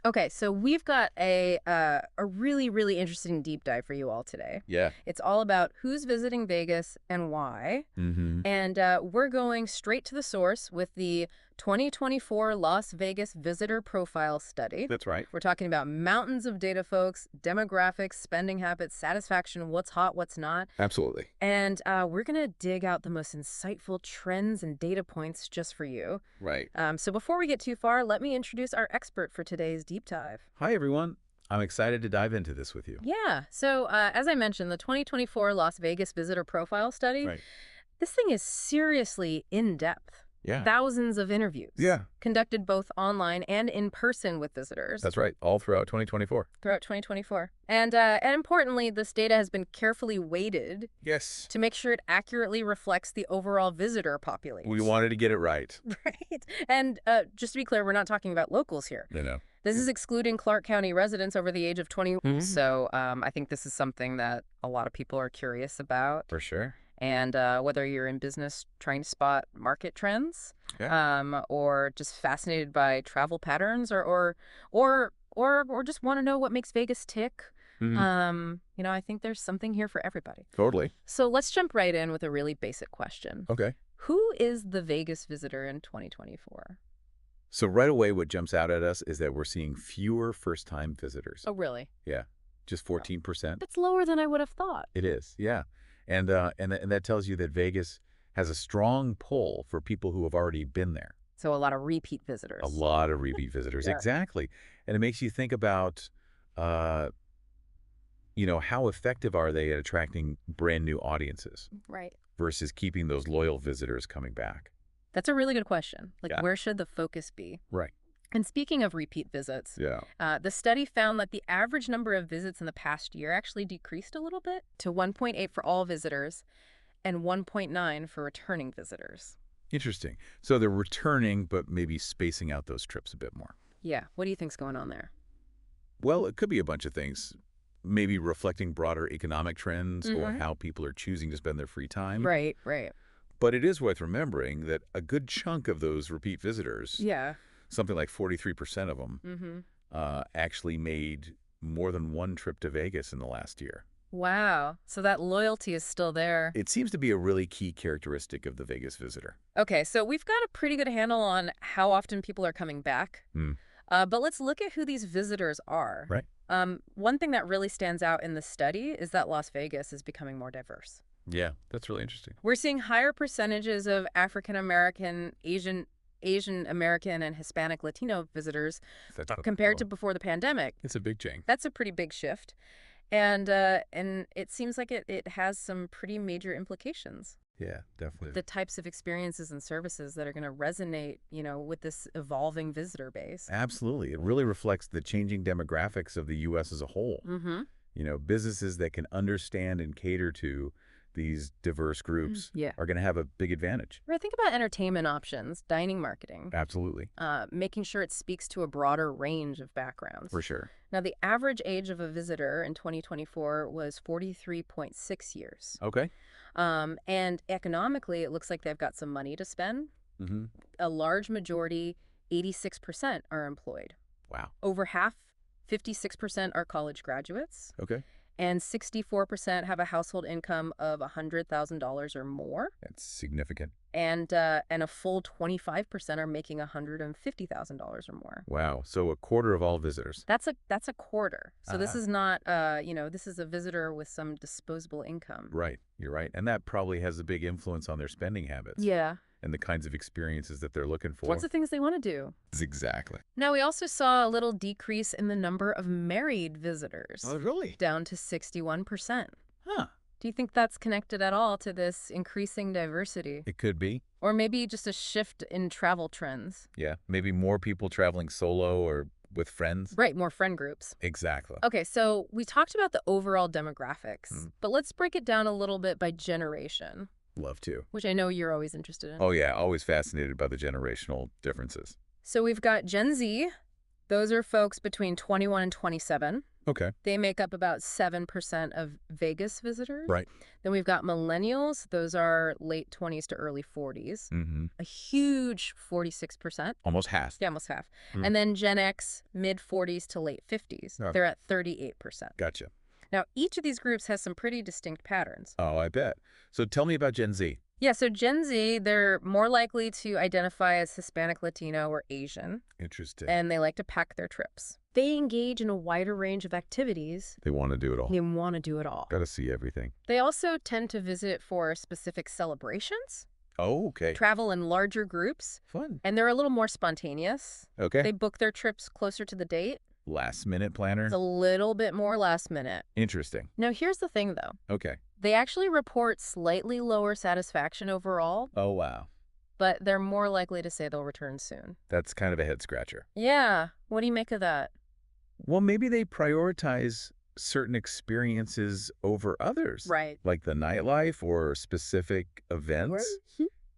Okay, so we've got a really, really interesting deep dive for you all today. Yeah. It's all about who's visiting Vegas and why. Mm-hmm. And we're going straight to the source with the 2024 Las Vegas Visitor Profile Study. That's right. We're talking about mountains of data, folks, demographics, spending habits, satisfaction, what's hot, what's not. Absolutely. And we're going to dig out the most insightful trends and data points just for you. Right. So before we get too far, let me introduce our expert for today's deep dive. Hi, everyone. I'm excited to dive into this with you. Yeah, so as I mentioned, the 2024 Las Vegas Visitor Profile Study, Right. this thing is seriously in-depth. Yeah. Thousands of interviews. Yeah. Conducted both online and in person with visitors. That's right. All throughout 2024. Throughout 2024. And importantly, this data has been carefully weighted Yes. to make sure it accurately reflects the overall visitor population. We wanted to get it right. Right. And just to be clear, we're not talking about locals here. No. This is excluding Clark County residents over the age of 20. Mhm. So I think this is something that a lot of people are curious about. For sure. And whether you're in business trying to spot market trends, Yeah. or just fascinated by travel patterns, or just want to know what makes Vegas tick, Mhm. I think there's something here for everybody. Totally. So let's jump right in with a really basic question. Okay. Who is the Vegas visitor in 2024? So right away, what jumps out at us is that we're seeing fewer first-time visitors. Oh, really? Yeah. Just 14%. That's lower than I would have thought. It is. Yeah. And that tells you that Vegas has a strong pull for people who have already been there. So a lot of repeat visitors. A lot of repeat visitors. Yeah. Exactly. And it makes you think about, how effective are they at attracting brand new audiences Right. versus keeping those loyal visitors coming back? That's a really good question. Yeah. Where should the focus be? Right. And speaking of repeat visits, Yeah. the study found that the average number of visits in the past year actually decreased a little bit to 1.8 for all visitors and 1.9 for returning visitors. Interesting. So they're returning, but maybe spacing out those trips a bit more. Yeah. What do you think's going on there? Well, it could be a bunch of things. Maybe reflecting broader economic trends or how people are choosing to spend their free time. Right. But it is worth remembering that a good chunk of those repeat visitors, Yeah. something like 43% of them, actually made more than one trip to Vegas in the last year. Wow. So that loyalty is still there. It seems to be a really key characteristic of the Vegas visitor. Okay, so we've got a pretty good handle on how often people are coming back. But let's look at who these visitors are. Right. One thing that really stands out in the study is that Las Vegas is becoming more diverse. Yeah, that's really interesting. We're seeing higher percentages of African American, Asian American, and Hispanic Latino visitors compared to before the pandemic. It's a big change. That's a pretty big shift. And it seems like it has some pretty major implications. Yeah, definitely. The types of experiences and services that are going to resonate, with this evolving visitor base. Absolutely. It really reflects the changing demographics of the U.S. as a whole. Mm-hmm. Businesses that can understand and cater to these diverse groups are going to have a big advantage. Right. Think about entertainment options, dining marketing. Absolutely. Making sure it speaks to a broader range of backgrounds. For sure. Now, the average age of a visitor in 2024 was 43.6 years. Okay. And economically, it looks like they've got some money to spend. A large majority, 86%, are employed. Wow. Over half, 56%, are college graduates. Okay. And 64% have a household income of $100,000 or more. That's significant. And a full 25% are making $150,000 or more. Wow. So a quarter of all visitors. That's a quarter. So this is not, this is a visitor with some disposable income. Right. You're right. And that probably has a big influence on their spending habits. Yeah. And the kinds of experiences that they're looking for. What's the things they want to do? Exactly. Now, we also saw a little decrease in the number of married visitors. Oh, really? Down to 61%. Huh. Do you think that's connected at all to this increasing diversity? It could be. Or maybe just a shift in travel trends? Yeah. Maybe more people traveling solo or with friends. Right, more friend groups. Exactly. Okay, so we talked about the overall demographics, but let's break it down a little bit by generation. Love to. Which I know you're always interested in. Oh, yeah. Always fascinated by the generational differences. So we've got Gen Z. Those are folks between 21 and 27. Okay. They make up about 7% of Vegas visitors. Right. Then we've got millennials. Those are late 20s to early 40s. Mm-hmm. A huge 46%. Almost half. Yeah, almost half. Mm. And then Gen X, mid 40s to late 50s. Oh. They're at 38%. Gotcha. Now, each of these groups has some pretty distinct patterns. Oh, I bet. So tell me about Gen Z. Yeah, so Gen Z, they're more likely to identify as Hispanic, Latino, or Asian, Interesting. and they like to pack their trips. They engage in a wider range of activities. They want to do it all. They want to do it all. Got to see everything. They also tend to visit for specific celebrations, Oh, okay. travel in larger groups, Fun. and they're a little more spontaneous. Okay. They book their trips closer to the date. Last minute planner. It's a little bit more last minute. Interesting. Now, here's the thing, though. Okay. They actually report slightly lower satisfaction overall, Oh, wow. but they're more likely to say they'll return soon. That's kind of a head scratcher. Yeah. What do you make of that? Well, maybe they prioritize certain experiences over others. Right. Like the nightlife or specific events,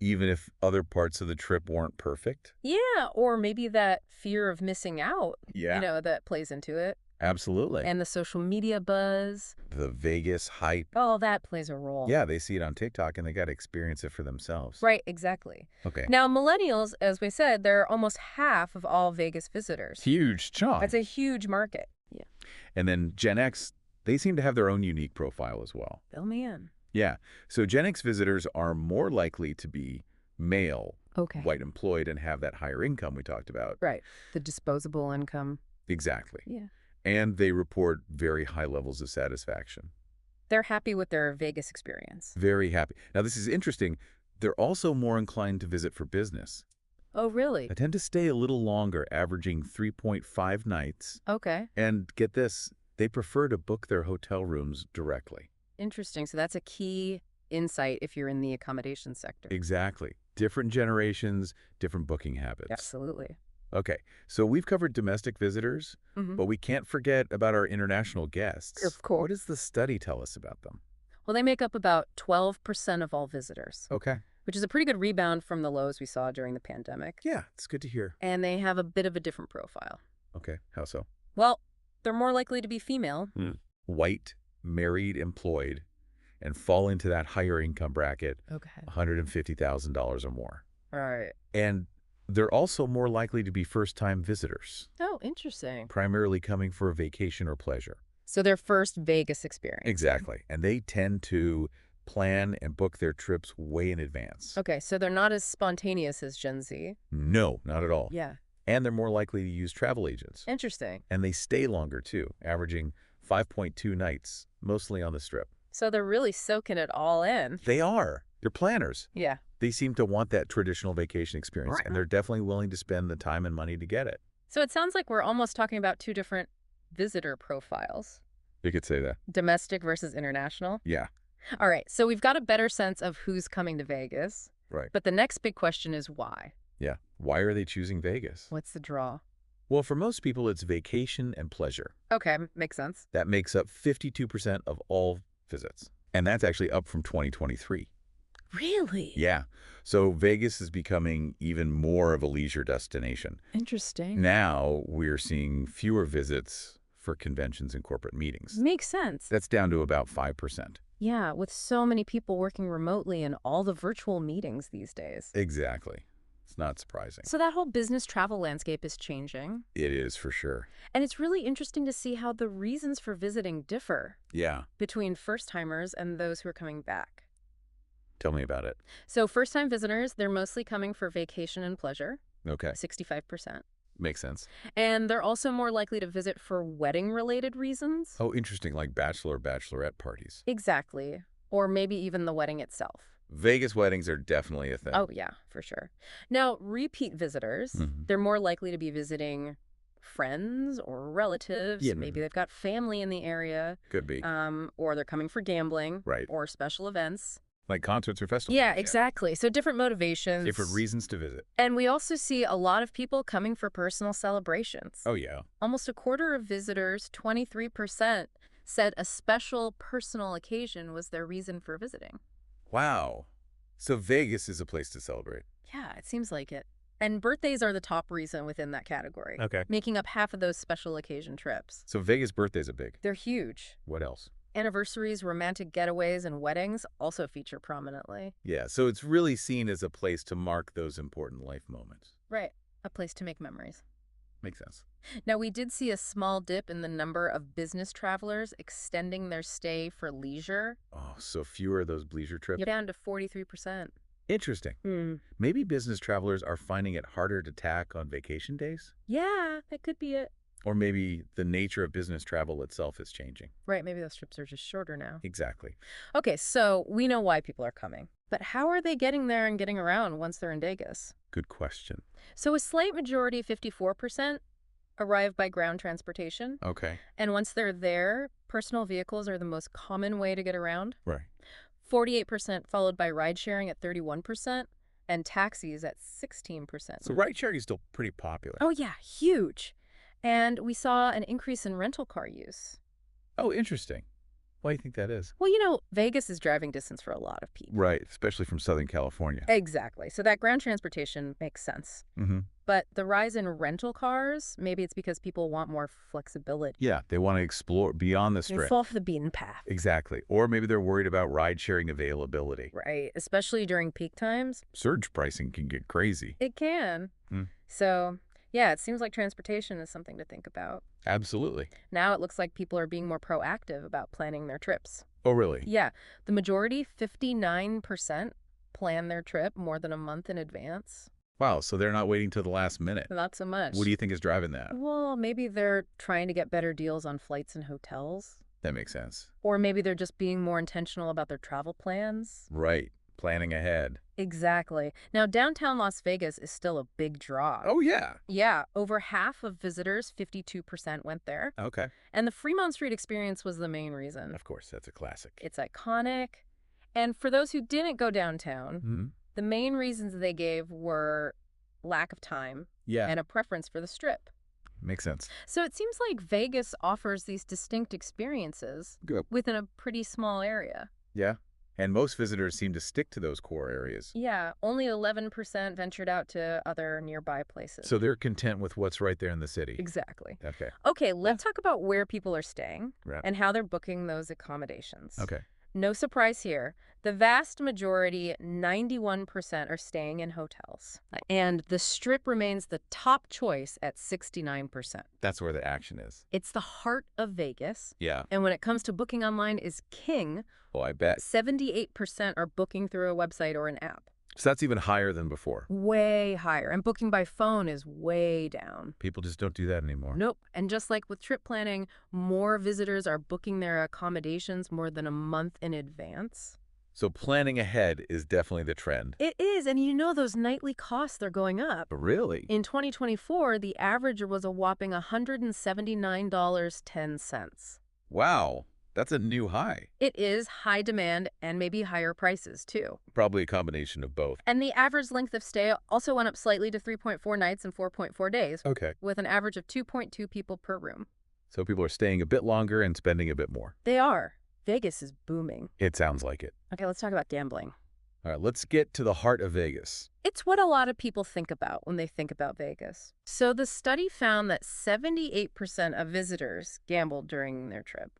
even if other parts of the trip weren't perfect. Yeah, or maybe that fear of missing out, Yeah. that plays into it. Absolutely. And the social media buzz. The Vegas hype. Oh, that plays a role. Yeah, they see it on TikTok and they got to experience it for themselves. Right, exactly. Okay. Now, millennials, as we said, they're almost half of all Vegas visitors. Huge chunk. That's a huge market. Yeah. And then Gen X, they seem to have their own unique profile as well. Fill me in. Yeah. So Gen X visitors are more likely to be male, Okay. white employed, and have that higher income we talked about. Right. The disposable income. Exactly. Yeah. And they report very high levels of satisfaction. They're happy with their Vegas experience. Very happy. Now, this is interesting. They're also more inclined to visit for business. Oh, really? They tend to stay a little longer, averaging 3.5 nights. Okay. And get this, they prefer to book their hotel rooms directly. Interesting. So that's a key insight if you're in the accommodation sector. Exactly. Different generations, different booking habits. Absolutely. Okay, so we've covered domestic visitors, Mm-hmm. but we can't forget about our international guests. Of course. What does the study tell us about them? Well, they make up about 12% of all visitors, Okay. which is a pretty good rebound from the lows we saw during the pandemic. Yeah, it's good to hear. And they have a bit of a different profile. Okay, how so? Well, they're more likely to be female. White, married, employed, and fall into that higher income bracket, Okay. $150,000 or more. All right. And they're also more likely to be first-time visitors, Oh, interesting. primarily coming for a vacation or pleasure. So their first Vegas experience. Exactly. And they tend to plan and book their trips way in advance. Okay, so they're not as spontaneous as Gen Z. No, not at all. Yeah. And they're more likely to use travel agents. Interesting. And they stay longer, too, averaging 5.2 nights, mostly on the Strip. So they're really soaking it all in. They are. They're planners. Yeah. They seem to want that traditional vacation experience, and they're definitely willing to spend the time and money to get it. So it sounds like we're almost talking about two different visitor profiles. You could say that. Domestic versus international. Yeah, All right, so we've got a better sense of who's coming to Vegas. right. But the next big question is why? Yeah. Why are they choosing Vegas? What's the draw? Well, for most people, it's vacation and pleasure. Okay, makes sense. That makes up 52% of all visits. And that's actually up from 2023. Really? Yeah. So Vegas is becoming even more of a leisure destination. Interesting. Now we're seeing fewer visits for conventions and corporate meetings. Makes sense. That's down to about 5%. Yeah, with so many people working remotely and all the virtual meetings these days. Exactly. It's not surprising. So that whole business travel landscape is changing. It is for sure. And it's really interesting to see how the reasons for visiting differ Yeah. between first-timers and those who are coming back. Tell me about it. So first-time visitors, they're mostly coming for vacation and pleasure, Okay. 65%. Makes sense. And they're also more likely to visit for wedding-related reasons. Oh, interesting. Like bachelorette parties. Exactly. Or maybe even the wedding itself. Vegas weddings are definitely a thing. Oh, yeah, for sure. Now, repeat visitors, they're more likely to be visiting friends or relatives. Yeah. Maybe they've got family in the area. Could be. Or they're coming for gambling. Right. Or special events. Like concerts or festivals. Yeah, exactly. So different motivations. Different reasons to visit. And we also see a lot of people coming for personal celebrations. Oh, yeah. Almost a quarter of visitors, 23%, said a special personal occasion was their reason for visiting. Wow. So Vegas is a place to celebrate. Yeah, it seems like it. And birthdays are the top reason within that category, Okay. making up half of those special occasion trips. So Vegas birthdays are big. They're huge. What else? Anniversaries, romantic getaways, and weddings also feature prominently. Yeah, so it's really seen as a place to mark those important life moments. Right. A place to make memories. Makes sense. Now, we did see a small dip in the number of business travelers extending their stay for leisure. Oh, so fewer of those leisure trips? Down to 43%. Interesting. Maybe business travelers are finding it harder to tack on vacation days? Yeah, that could be it. Or maybe the nature of business travel itself is changing. Right, maybe those trips are just shorter now. Exactly. Okay, so we know why people are coming. But how are they getting there and getting around once they're in Vegas? Good question. So a slight majority, 54%, arrive by ground transportation. Okay. And once they're there, personal vehicles are the most common way to get around. Right. 48% followed by ride sharing at 31%, and taxis at 16%. So ride sharing is still pretty popular. Oh yeah, huge. And we saw an increase in rental car use. Oh, interesting. Why do you think that is? Well, Vegas is driving distance for a lot of people. Right, especially from Southern California. Exactly. So that ground transportation makes sense. Mm-hmm. But the rise in rental cars, maybe it's because people want more flexibility. Yeah, they want to explore beyond the They strip. fall off the beaten path. Exactly. Or maybe they're worried about ride-sharing availability. Right. Especially during peak times. Surge pricing can get crazy. It can. Mm. So, yeah, it seems like transportation is something to think about. Absolutely. Now it looks like people are being more proactive about planning their trips. Oh, really? Yeah. The majority, 59%, plan their trip more than a month in advance. Wow, so they're not waiting till the last minute. Not so much. What do you think is driving that? Well, maybe they're trying to get better deals on flights and hotels. That makes sense. Or maybe they're just being more intentional about their travel plans. Right. Planning ahead. Exactly. Now, downtown Las Vegas is still a big draw. Oh, yeah. Yeah, over half of visitors, 52%, went there. Okay. And the Fremont Street experience was the main reason. Of course, that's a classic. It's iconic. And for those who didn't go downtown, Mm-hmm. the main reasons they gave were lack of time Yeah, and a preference for the Strip. makes sense. So it seems like Vegas offers these distinct experiences Good. within a pretty small area. Yeah. And most visitors seem to stick to those core areas. Yeah, only 11% ventured out to other nearby places. So they're content with what's right there in the city. Exactly. Okay. Okay, let's talk about where people are staying Right. and how they're booking those accommodations. Okay. No surprise here. The vast majority, 91%, are staying in hotels. And the Strip remains the top choice at 69%. That's where the action is. It's the heart of Vegas. Yeah. And when it comes to booking online is king. Oh, I bet. 78% are booking through a website or an app. So that's even higher than before. Way higher. And booking by phone is way down. People just don't do that anymore. Nope. And just like with trip planning, more visitors are booking their accommodations more than a month in advance. So planning ahead is definitely the trend. It is. And those nightly costs are going up. Really? In 2024, the average was a whopping $179.10. Wow. That's a new high. It is high demand and maybe higher prices, too. Probably a combination of both. And the average length of stay also went up slightly to 3.4 nights and 4.4 days, Okay. with an average of 2.2 people per room. So people are staying a bit longer and spending a bit more. They are. Vegas is booming. It sounds like it. Okay, let's talk about gambling. All right, let's get to the heart of Vegas. It's what a lot of people think about when they think about Vegas. So the study found that 78% of visitors gambled during their trip.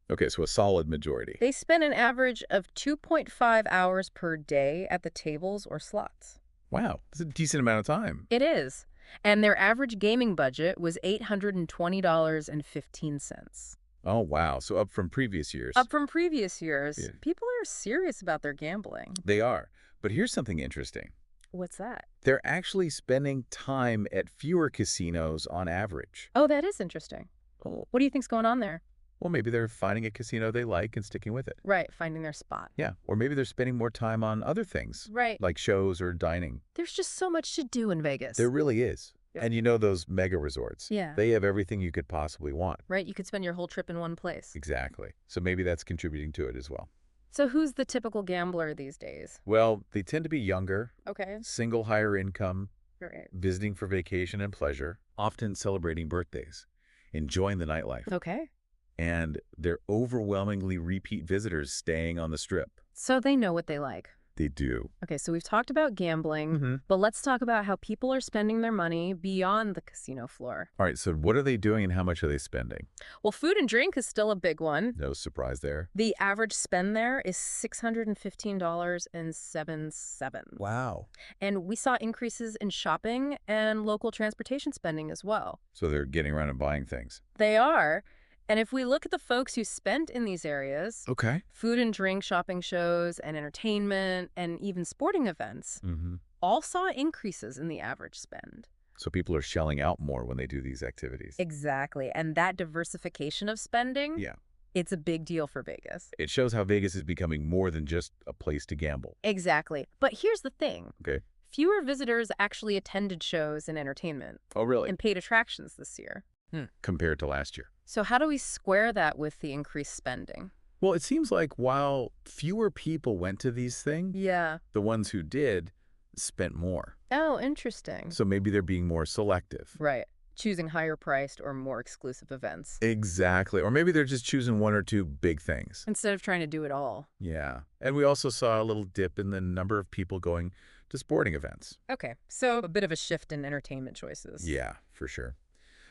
Okay, so a solid majority. They spent an average of 2.5 hours per day at the tables or slots. Wow, that's a decent amount of time. It is. And their average gaming budget was $820.15. Oh, wow. So up from previous years. Up from previous years. Yeah. People are serious about their gambling. They are. But here's something interesting. What's that? They're actually spending time at fewer casinos on average. Oh, that is interesting. Oh. What do you think's going on there? Well, maybe they're finding a casino they like and sticking with it. Right, finding their spot. Yeah, or maybe they're spending more time on other things, Right. like shows or dining. There's just so much to do in Vegas. There really is. Yeah. And you know those mega resorts? Yeah. They have everything you could possibly want. Right, you could spend your whole trip in one place. Exactly. So maybe that's contributing to it as well. So who's the typical gambler these days? Well, they tend to be younger, Okay. single higher income, Right. visiting for vacation and pleasure, often celebrating birthdays, enjoying the nightlife. Okay. And they're overwhelmingly repeat visitors staying on the Strip. So they know what they like. They do. Okay, so we've talked about gambling, Mm-hmm. but let's talk about how people are spending their money beyond the casino floor. All right, so what are they doing and how much are they spending? Well, food and drink is still a big one. No surprise there. The average spend there is $615.07. Wow. And we saw increases in shopping and local transportation spending as well. So they're getting around and buying things. They are. And if we look at the folks who spent in these areas, Okay. food and drink, shopping shows, and entertainment, and even sporting events, Mm-hmm. all saw increases in the average spend. So people are shelling out more when they do these activities. Exactly. And that diversification of spending, Yeah. it's a big deal for Vegas. It shows how Vegas is becoming more than just a place to gamble. Exactly. But here's the thing. Okay. Fewer visitors actually attended shows and entertainment Oh, really? and paid attractions this year. Compared to last year. So how do we square that with the increased spending? Well, it seems like while fewer people went to these things, Yeah. the ones who did spent more. Oh, interesting. So maybe they're being more selective. Right. Choosing higher priced or more exclusive events Exactly. Or maybe they're just choosing one or two big things. instead of trying to do it all. Yeah. And we also saw a little dip in the number of people going to sporting events. Okay. So a bit of a shift in entertainment choices. Yeah, for sure.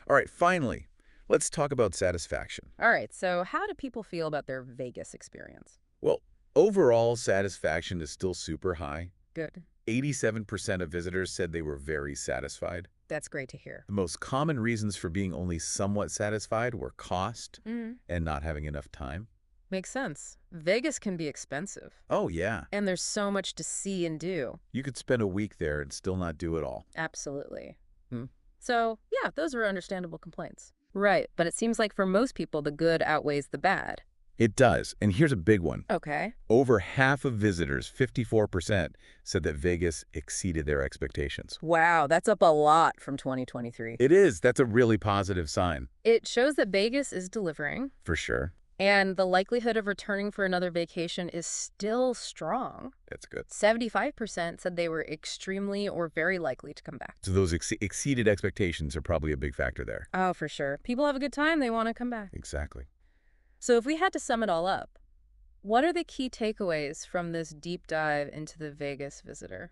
All right, finally, let's talk about satisfaction. All right. So how do people feel about their Vegas experience? Well, overall satisfaction is still super high. Good. 87% of visitors said they were very satisfied. That's great to hear. The most common reasons for being only somewhat satisfied were cost Mm. and not having enough time. Makes sense. Vegas can be expensive, Oh, yeah. and there's so much to see and do. You could spend a week there and still not do it all. Absolutely. Hmm. So, yeah, those are understandable complaints. Right, but it seems like for most people, the good outweighs the bad. It does. And here's a big one. Okay. Over half of visitors, 54%, said that Vegas exceeded their expectations. Wow, that's up a lot from 2023. It is. That's a really positive sign. It shows that Vegas is delivering, For sure. and the likelihood of returning for another vacation is still strong. That's good. 75% said they were extremely or very likely to come back. So those exceeded expectations are probably a big factor there. Oh, for sure. People have a good time, they want to come back. Exactly. So if we had to sum it all up, what are the key takeaways from this deep dive into the Vegas visitor?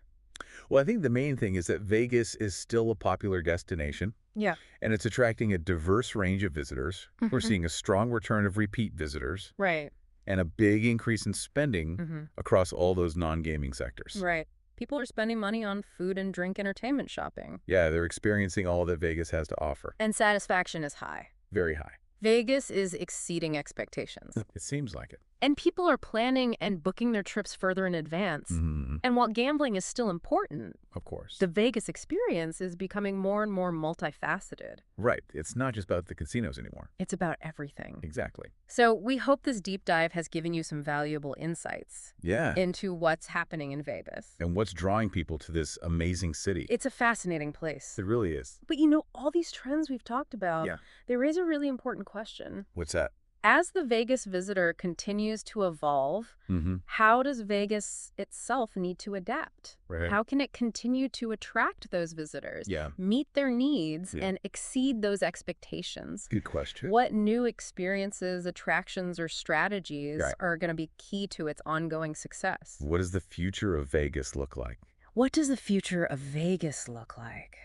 Well, I think the main thing is that Vegas is still a popular destination, Yeah. and it's attracting a diverse range of visitors. We're seeing a strong return of repeat visitors Right. and a big increase in spending across all those non-gaming sectors. Right. People are spending money on food and drink entertainment shopping. Yeah, they're experiencing all that Vegas has to offer. And satisfaction is high. Very high. Vegas is exceeding expectations. It seems like it. And people are planning and booking their trips further in advance. And while gambling is still important, Of course. the Vegas experience is becoming more and more multifaceted. Right. It's not just about the casinos anymore. It's about everything. Exactly. So we hope this deep dive has given you some valuable insights Yeah. into what's happening in Vegas. And what's drawing people to this amazing city? It's a fascinating place. It really is. But all these trends we've talked about, Yeah. they raise a really important question. What's that? As the Vegas visitor continues to evolve, how does Vegas itself need to adapt? Right. How can it continue to attract those visitors, Yeah. meet their needs, Yeah. and exceed those expectations? Good question. What new experiences, attractions, or strategies Right. are going to be key to its ongoing success? What does the future of Vegas look like? What does the future of Vegas look like?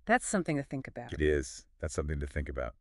That's something to think about. It is. That's something to think about.